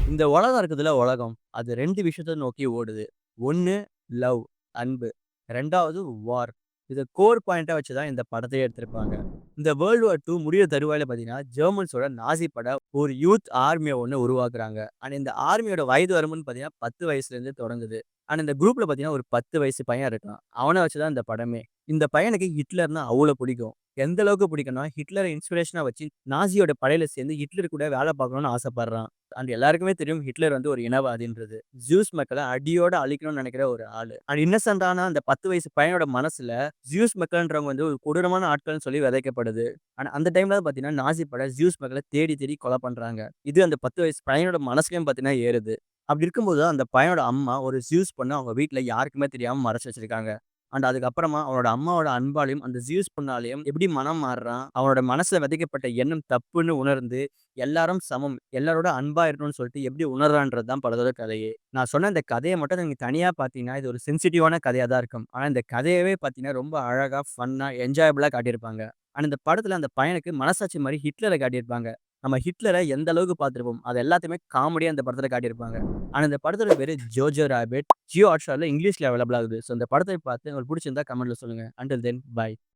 இந்த உலகம் இருக்குதுல்ல உலகம். அது 2 விஷயத்த நோக்கி ஓடுது. 1 லவ் அன்பு. 2வது வார். இத கோர் பாயிண்ட்டா வச்சு தான் இந்த படத்தையே எடுத்திருப்பாங்க. இந்த வேர்ல்ட் வார் 2 முடியிற தருவாயில பார்த்தீங்கன்னா, ஜெர்மன்ஸோட நாசி பட ஒரு யூத் ஆர்மிய ஒண்ணு உருவாக்குறாங்க. அண்ட் இந்த ஆர்மியோட வயது வரம்புன்னு பார்த்தீங்கன்னா, 10 வயசுலேருந்து தொடங்குது. அண்ட் இந்த குரூப்ல பார்த்தீங்கன்னா, ஒரு 10 வயசு பையன் இருக்கான். அவன வச்சு தான் இந்த படமே. இந்த பையனுக்கு ஹிட்லர்னா அவ்ளோ பிடிக்கும். எந்த அளவுக்கு பிடிக்கும்னா, ஹிட்லர இன்ஸ்பிரேஷனா வச்சு நாசியோட படையில சேர்ந்து ஹிட்லர் கூட வேல பார்க்கணும்னு ஆசைப்படுறான். அண்ட் எல்லாருக்குமே தெரியும் ஹிட்லர் வந்து ஒரு இனவாதின்றது. ஜூஸ் மக்கள அடியோட அழிக்கணும்னு நெனைக்கிற ஒரு ஆளு. அண்ட் இன்னசென்ட்டான அந்த 10 வயசு பையனோட மனசுல ஜூஸ் மக்கள்ன்றவங்க வந்து ஒரு கொடூரமான ஆட்கள்னு சொல்லி விதைக்கப்படுது. ஆனா அந்த டைம்ல தான் பார்த்தீங்கன்னா, நாசி பட ஜூஸ் மக்கள தேடி தேடி கொலை பண்றாங்க. இது அந்த 10 வயசு பையனோட மனசுலயும் பார்த்தீங்கன்னா ஏறுது. அப்படி இருக்கும்போது தான் அந்த பையனோட அம்மா ஒரு ஜூஸ் பொண்ண அவங்க வீட்ல யாருக்குமே தெரியாம மறைச்சு வச்சிருக்காங்க. அண்ட் அதுக்கப்புறமா அவனோட அம்மாவோட அன்பாலயும், அந்த ஜியூஸ் பொண்ணாலயும் எப்படி மனம் மாறுறான், அவனோட மனசுல விதைக்கப்பட்ட எண்ணம் தப்புன்னு உணர்ந்து, எல்லாரும் சமம், எல்லாரோட அன்பா இருக்கணும்னு சொல்லிட்டு எப்படி உணர்றான்றது தான் படத்தோட கதையே. நான் சொன்ன இந்த கதைய மட்டும் நீங்க தனியா பார்த்தீங்கன்னா, இது ஒரு சென்சிட்டிவான கதையா தான் இருக்கும். ஆனா இந்த கதையவே பார்த்தீங்கன்னா, ரொம்ப அழகா, ஃபன்னா, என்ஜாயபிளா காட்டியிருப்பாங்க. ஆனா இந்த படத்துல அந்த பையனுக்கு மனசாட்சி மாரி ஹிட்லர காட்டியிருப்பாங்க. நம்ம ஹிட்லர எந்த அளவுக்கு பார்த்திருப்போம். அது எல்லாத்தையுமே காமெடியா இந்த படத்துல காட்டியிருப்பாங்க. ஆனா இந்த படத்தோட பேரு ஜோஜோ ராபிட். ஜியோ ஹாட்ஸ்டார்ல இங்கிலீஷ்ல அவைலபிள் ஆகுது. ஸோ இந்த படத்தை பார்த்து உங்களுக்கு புடிச்சிருந்தா கமெண்ட்ல சொல்லுங்க. அன்டில் தென் பாய்.